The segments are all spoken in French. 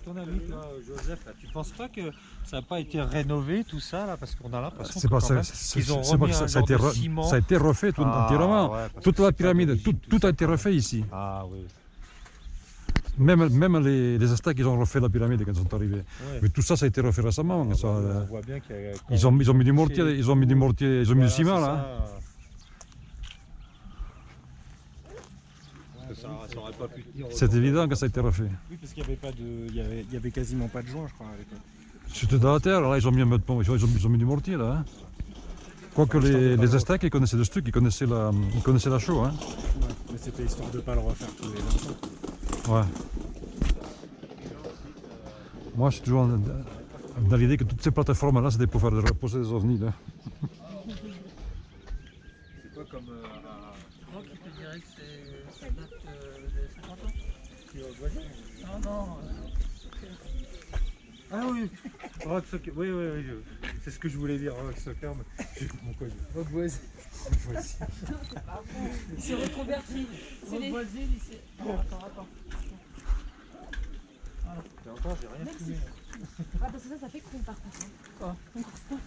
ton avis, toi, Joseph, là, tu penses pas que ça n'a pas été rénové tout ça là, parce qu'on a l'impression C'est pas ça. qu'ils ont C'est pas remis que un ça a genre été de ciment. ça a été refait tout entièrement. Ouais, parce Toute que la c'est pas pyramide, d'origine, tout ça, a été quand refait même. ici. Ah oui. Même les Aztèques, ils ont refait la pyramide quand ils sont arrivés. Ouais. Mais tout ça, ça a été refait récemment. Ah, Ça, on voit bien qu'il y a ils ont mis du mortier, ils ont mis du mortier, ils ont mis du ciment là. Ça aurait pas pu tenir. C'est évident que ça a été refait. Oui, parce qu'il n'y avait pas de, il y avait quasiment pas de joint, je crois, à l'époque. C'était dans la terre, là ils ont mis un peu de pont, ils ont mis du mortier là. Hein. Quoique les Aztèques, ils connaissaient le truc, ils connaissaient la chaux. Hein. Ouais, mais c'était histoire de ne pas le refaire tous les 20 ans. Ouais. Moi, je suis toujours dans l'idée que toutes ces plateformes-là, c'était pour faire reposer des ovnis. Là. C'est quoi comme. Moi qui te dirais que ça date de 50 ans. Non, non. Ah oui, Rock Soccer, oui, c'est ce que je voulais dire, Rock Soccer, mais j'ai compris. Rock Boise. C'est reconverti. Reboisé, lycée. Attends. Et encore, j'ai rien fumé. Ah parce que ça fait con par contre. Quoi?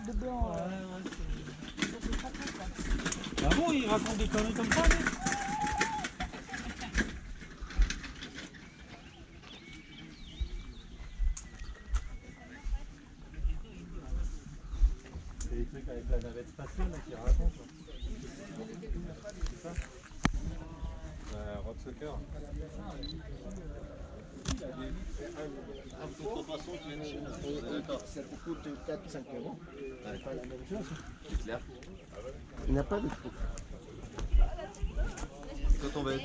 De blanc. Ouais, Ah bon, il raconte des conneries comme ça, lui? C'est les trucs avec la navette spatiale là, qui racontent. C'est ça? Rock Soccer. En contrefaçon, ça te coûte 4-5 euros. C'est pas la même chose. C'est clair. Il n'y a pas de trou. Quand on va être.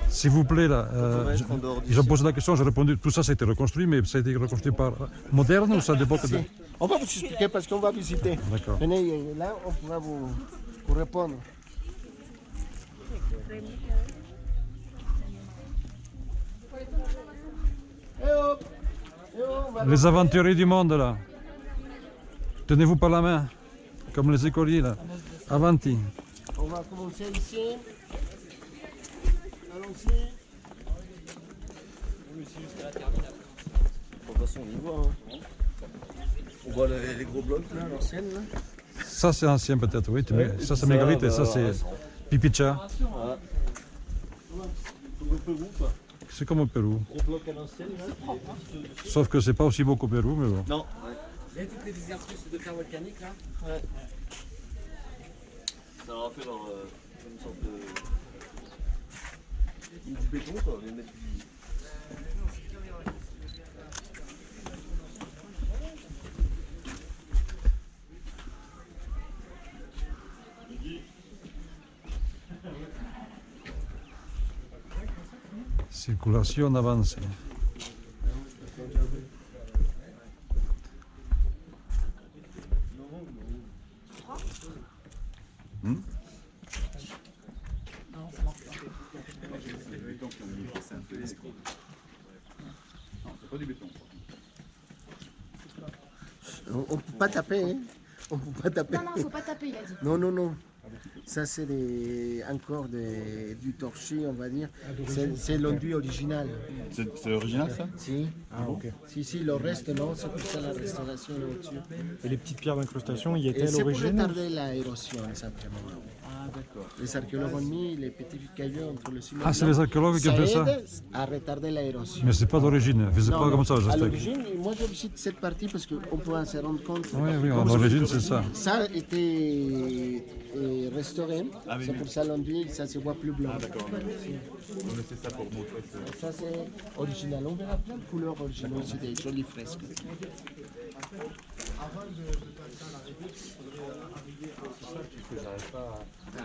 S'il vous plaît, là, en dehors ils ont posé la question, j'ai répondu, tout ça, ça a été reconstruit, mais ça a été reconstruit par moderne ou ça dépend de... On va vous expliquer parce qu'on va visiter. D'accord. Venez, là, on pourra vous répondre. Les aventuriers du monde, là. Tenez-vous par la main, comme les écoliers, là. Avanti. On va commencer ici. Allons-y. De toute façon, on y voit. Hein. On voit les gros blocs là, l'ancienne. Là. Ça, c'est ancien peut-être, oui. Ça, c'est Mégalithe et ça, c'est Pipicha. Ah. Comme au Pérou, quoi. C'est comme au Pérou. Gros bloc à l'ancienne. Sauf que c'est pas aussi beau qu'au Pérou, mais bon. Non. Ouais. Il y a toutes les exercices de terre volcanique là. Ouais. Ça leur a fait leur, une sorte de. Du béton, quoi. Mais mettre du. Circulation avancée. Hmm? On ne peut pas taper, hein. On peut pas taper. Non, faut pas taper, il a dit. Non. Ça, c'est encore du torchis, on va dire. C'est l'enduit original. C'est original ça? Si. Ah, ok. Si, le reste, non, c'est pour ça la restauration est au-dessus. Et les petites pierres d'incrustation, y étaient Et à c'est pour l'origine? retarder l'aérosion, simplement. Ah, d'accord. Les archéologues ont mis les petits cailloux entre le ciment. Ah, c'est les archéologues qui ont fait ça? aide à retarder l'aérosion. Mais c'est pas d'origine, c'est Non, pas comme ça, à Aztèques. l'origine, moi je visite cette partie parce qu'on peut se rendre compte. Oui, à l'origine, c'est ça. Ça a été restauré, Ah oui, c'est oui. pour ça l'enduit, ça se voit plus blanc. Ah d'accord. On essaie ça pour montrer que Ça c'est original, on verra plein de couleurs originales, c'est des jolies fresques.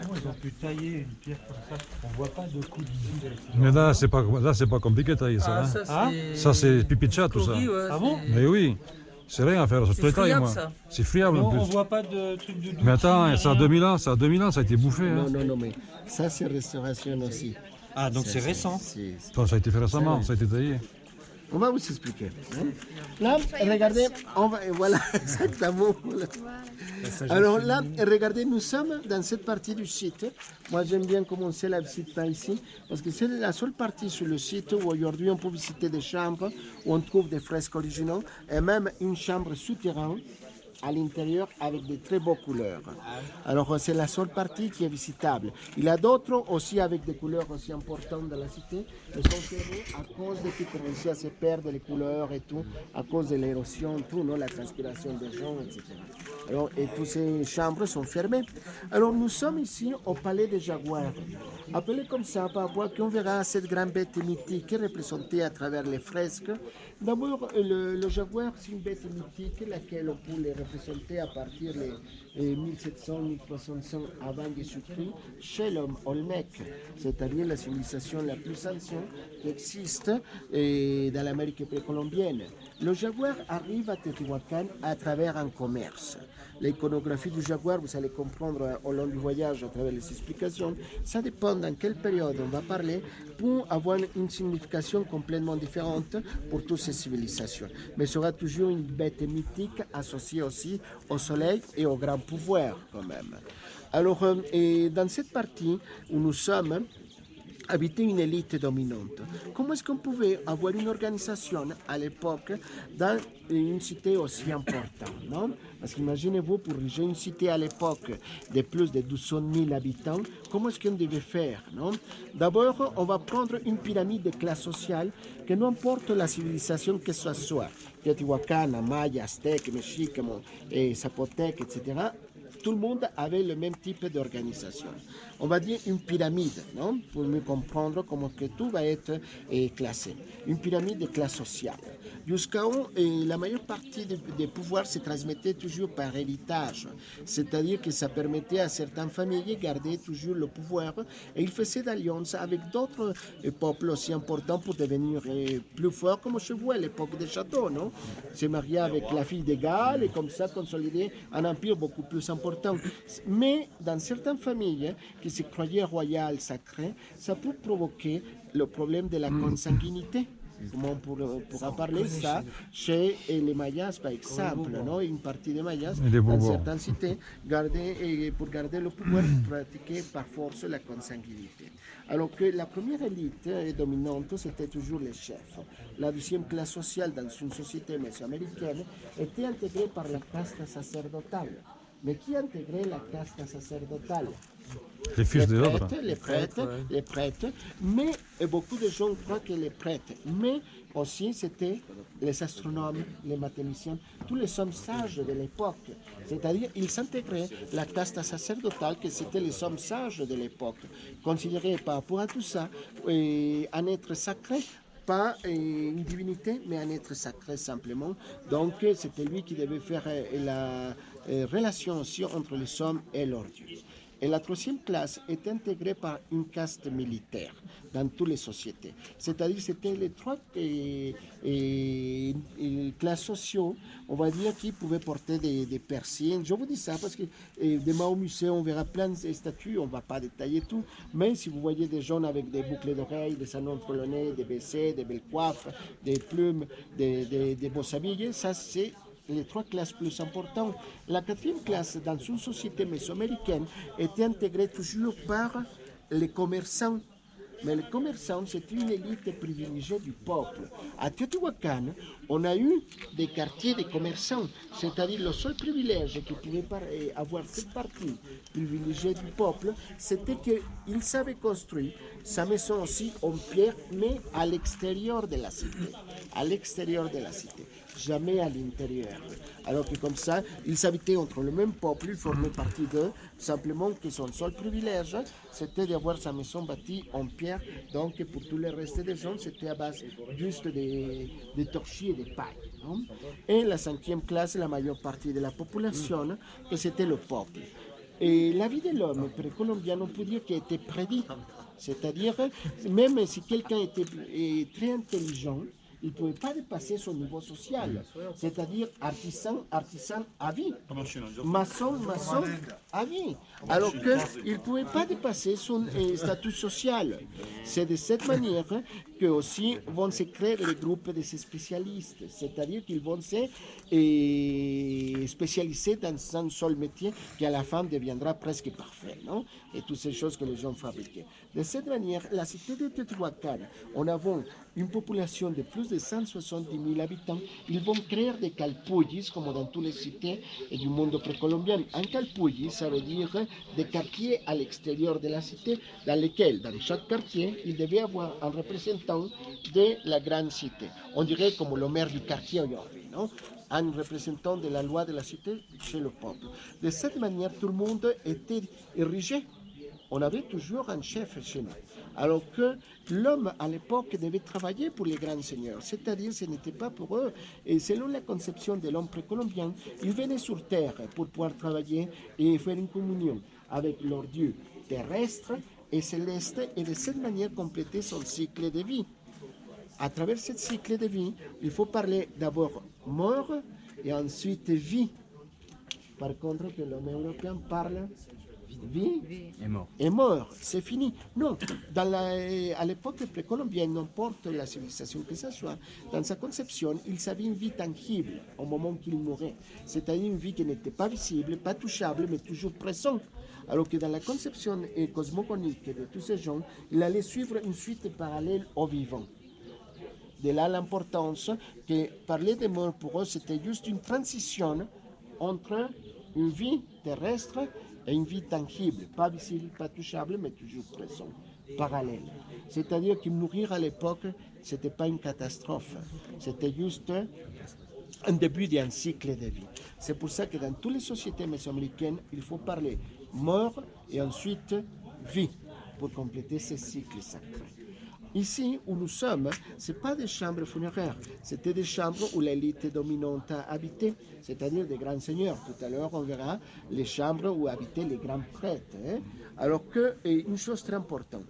Comment ils ont pu tailler une pierre comme ça? On voit pas de coup de vie. Mais là, c'est pas compliqué de tailler ça. Hein. Ah, Ça, c'est Pipicha, tout ça. Ah bon? Mais oui, c'est rien à faire, c'est C'est tout le taille, friable, moi. ça. C'est friable en On plus. voit pas de truc de. Mais attends, ça a 2000 ans, ça a été bouffé. Hein. Non, mais ça c'est restauration aussi. Ah, donc c'est récent. C'est Attends, ça a été fait récemment, ça a été taillé. On va vous expliquer. Hein. Là, regardez, voilà, exactement. Voilà. Alors là, regardez, nous sommes dans cette partie du site. Moi, j'aime bien commencer la visite par ici, parce que c'est la seule partie sur le site où aujourd'hui on peut visiter des chambres, où on trouve des fresques originaux, et même une chambre souterraine à l'intérieur avec de très beaux couleurs. Alors c'est la seule partie qui est visitable. Il y a d'autres aussi avec des couleurs aussi importantes dans la cité, mais sont fermées à cause de qu'ils commençaient à se perdre les couleurs et tout, à cause de l'érosion, tout, non, la transpiration des gens, etc. Alors, et toutes ces chambres sont fermées. Alors nous sommes ici au palais des Jaguars. Appelé comme ça, par rapport qu'on verra cette grande bête mythique représentée à travers les fresques. D'abord, le jaguar, c'est une bête mythique, laquelle on peut les représenter à partir de 1700-1300 avant Jésus-Christ, chez l'homme Olmec, c'est-à-dire la civilisation la plus ancienne qui existe dans l'Amérique précolombienne. Le jaguar arrive à Teotihuacan à travers un commerce. L'iconographie du jaguar, vous allez comprendre au long du voyage à travers les explications, ça dépend dans quelle période on va parler pour avoir une signification complètement différente pour toutes ces civilisations. Mais ce sera toujours une bête mythique associée aussi au soleil et au grand pouvoir quand même. Alors, dans cette partie où nous sommes, habiter une élite dominante. Comment est-ce qu'on pouvait avoir une organisation à l'époque dans une cité aussi importante, non? Parce qu'imaginez-vous, pour diriger une cité à l'époque de plus de 200 000 habitants, comment est-ce qu'on devait faire, non? D'abord, on va prendre une pyramide de classe sociale que n'importe la civilisation que ce soit, Teotihuacan, Maya, Aztèque, Mexique, Zapotèque, etc., tout le monde avait le même type d'organisation. On va dire une pyramide, non? Pour mieux comprendre comment que tout va être classé. Une pyramide de classe sociale. Jusqu'à où la majeure partie des pouvoirs se transmettait toujours par héritage. C'est-à-dire que ça permettait à certaines familles de garder toujours le pouvoir et ils faisaient d'alliance avec d'autres peuples aussi importants pour devenir plus forts, comme chez vous à l'époque des châteaux, non? Se marier avec la fille des Galles et comme ça consolider un empire beaucoup plus important. Mais dans certaines familles qui se croyaient royales, sacrées, ça peut provoquer le problème de la consanguinité. Comment on pourra parler ça chez les Mayas, par exemple, non? Une partie des Mayas, dans certaines cités, pour garder le pouvoir, pratiquer par force la consanguinité. Alors que la première élite dominante, c'était toujours les chefs. La deuxième classe sociale dans une société mésoaméricaine était intégrée par la caste sacerdotale. Mais qui intégrait la caste sacerdotale? Les fils des ordres. Les prêtres, mais beaucoup de gens croient que les prêtres, mais aussi c'était les astronomes, les mathématiciens, tous les hommes sages de l'époque. C'est-à-dire ils intégraient la caste sacerdotale, que c'était les hommes sages de l'époque, considérés par rapport à tout ça un être sacré. Pas une divinité, mais un être sacré simplement. Donc c'était lui qui devait faire la relation aussi entre les hommes et leur Dieu. Et la troisième classe est intégrée par une caste militaire dans toutes les sociétés. C'est-à-dire c'était les trois classes sociaux, on va dire, qui pouvaient porter des piercings. Je vous dis ça parce que demain au musée, on verra plein de statues, on ne va pas détailler tout, mais si vous voyez des gens avec des boucles d'oreilles, des anneaux entre le nez, des baissés, des belles coiffes, des plumes, des beaux habillés, ça c'est les trois classes plus importantes. La quatrième classe dans une société mésoaméricaine était intégrée toujours par les commerçants. Mais les commerçants, c'était une élite privilégiée du peuple. À Teotihuacan, on a eu des quartiers de commerçants, c'est-à-dire le seul privilège que pouvait avoir cette partie privilégiée du peuple, c'était qu'il savait construire sa maison aussi en pierre, mais à l'extérieur de la cité. À l'extérieur de la cité, jamais à l'intérieur. Alors que comme ça, ils habitaient entre le même peuple, ils formaient partie d'eux, simplement que son seul privilège, c'était d'avoir sa maison bâtie en pierre. Donc pour tout le reste des gens, c'était à base juste des torchis et des pailles. Non? Et la cinquième classe, la majeure partie de la population, que c'était le peuple. Et la vie de l'homme précolombien, on peut dire qu'elle était prédite. C'est-à-dire, même si quelqu'un était très intelligent, il ne pouvait pas dépasser son niveau social, c'est-à-dire artisan à vie, maçon à vie, alors qu'il ne pouvait pas dépasser son statut social. C'est de cette manière que aussi vont se créer les groupes de ces spécialistes, c'est-à-dire qu'ils vont se spécialiser dans un seul métier qui à la fin deviendra presque parfait, non? Et toutes ces choses que les gens fabriquaient. De cette manière, la cité de Teotihuacan, en avons une population de plus de 170 000 habitants, ils vont créer des calpullis, comme dans toutes les cités du monde précolombien. Un calpulli, ça veut dire des quartiers à l'extérieur de la cité, dans lesquels, dans chaque quartier, il devait avoir un représentant de la grande cité. On dirait comme le maire du quartier aujourd'hui, non? Un représentant de la loi de la cité chez le peuple. De cette manière, tout le monde était érigé. On avait toujours un chef chez nous. Alors que l'homme, à l'époque, devait travailler pour les grands seigneurs. C'est-à-dire, ce n'était pas pour eux. Et selon la conception de l'homme précolombien, ils venaient sur terre pour pouvoir travailler et faire une communion avec leur Dieu terrestre et céleste, et de cette manière compléter son cycle de vie. À travers ce cycle de vie, il faut parler d'abord mort et ensuite vie. Par contre, que l'homme européen parle vie et mort, c'est fini. Non, à l'époque précolombienne, n'importe la civilisation que ce soit, dans sa conception, il savait une vie tangible au moment qu'il mourait. C'est-à-dire une vie qui n'était pas visible, pas touchable, mais toujours présente. Alors que dans la conception cosmogonique de tous ces gens, il allait suivre une suite parallèle au vivant. De là l'importance que parler de mort pour eux, c'était juste une transition entre une vie terrestre et une vie tangible, pas visible, pas touchable, mais toujours présente, parallèle. C'est-à-dire que mourir à l'époque, ce n'était pas une catastrophe, c'était juste un début d'un cycle de vie. C'est pour ça que dans toutes les sociétés mésoaméricaines, il faut parler mort et ensuite vie pour compléter ce cycle sacré. Ici où nous sommes, ce n'est pas des chambres funéraires, c'était des chambres où l'élite dominante habitait, c'est-à-dire des grands seigneurs. Tout à l'heure, on verra les chambres où habitaient les grands prêtres. Alors que, et une chose très importante,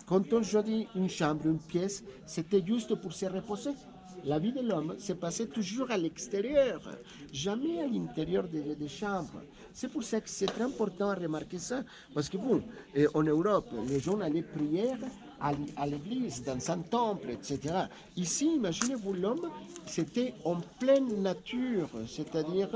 quand on dit une chambre, une pièce, c'était juste pour se reposer. La vie de l'homme se passait toujours à l'extérieur, jamais à l'intérieur des chambres. C'est pour ça que c'est très important à remarquer ça, parce que bon, en Europe, les gens allaient prier à l'église, dans un temple, etc. Ici, imaginez-vous, l'homme, c'était en pleine nature, c'est-à-dire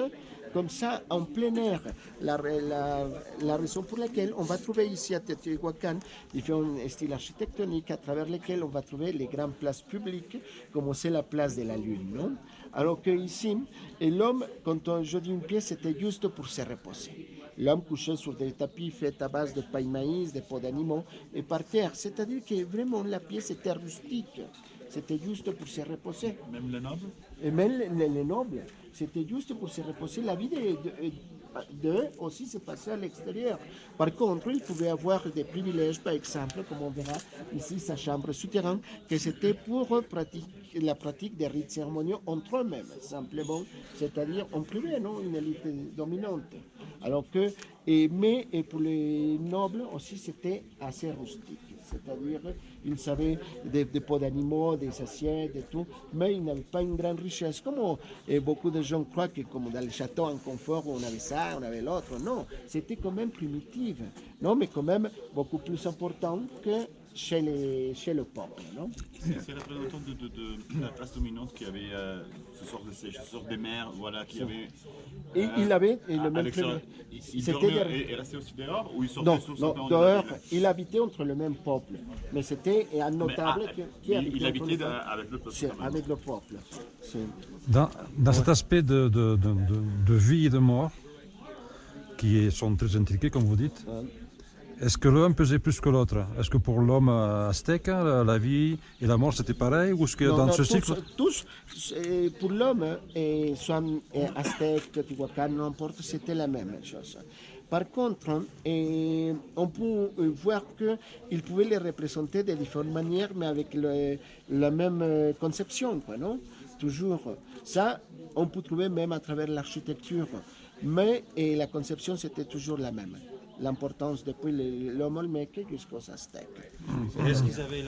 comme ça, en plein air. La raison pour laquelle on va trouver ici à Teotihuacan différents styles architectoniques à travers lesquels on va trouver les grandes places publiques, comme c'est la place de la Lune, non? Alors que ici, l'homme, quand je dis une pièce, c'était juste pour se reposer. L'homme couchait sur des tapis faits à base de paille maïs, de peaux d'animaux et par terre. C'est-à-dire que vraiment la pièce était rustique. C'était juste pour se reposer. Même les nobles? Et même les nobles, c'était juste pour se reposer. La vie d'eux aussi se passait à l'extérieur. Par contre, il pouvait avoir des privilèges, par exemple, comme on verra ici, sa chambre souterraine, que c'était pour la pratique des rites cérémoniaux entre eux-mêmes, simplement, c'est-à-dire en privé, non, une élite dominante. Alors que, mais pour les nobles aussi, c'était assez rustique. C'est-à-dire, ils savaient des peaux d'animaux, des assiettes et tout, mais ils n'avaient pas une grande richesse. Comme beaucoup de gens croient que comme dans les châteaux en confort, on avait ça, on avait l'autre. Non, c'était quand même primitif. Non, mais quand même beaucoup plus important que chez le peuple. Non? C'est représentant de la classe dominante qui avait ce sort des mères, voilà, qui avait... Et il avait le même problème. Il dormait et restait aussi dehors ou il sortait Non, dehors, il habitait entre le même peuple. Mais c'était un notable qui habitait il habitait avec le peuple. Avec le peuple. Dans cet aspect de vie et de mort, qui sont très intriqués, comme vous dites, est-ce que l'un pesait plus que l'autre? Est-ce que pour l'homme aztèque, la vie et la mort c'était pareil? Ou est-ce que dans ce cycle... Tous, pour l'homme, soit aztèque, teotihuacan, n'importe, c'était la même chose. Par contre, on peut voir qu'il pouvait les représenter de différentes manières, mais avec la même conception, quoi, non? Toujours. Ça, on peut trouver même à travers l'architecture, mais la conception, c'était toujours la même. L'importance depuis l'homme olmèque jusqu'aux aztèques. Est-ce qu'ils avaient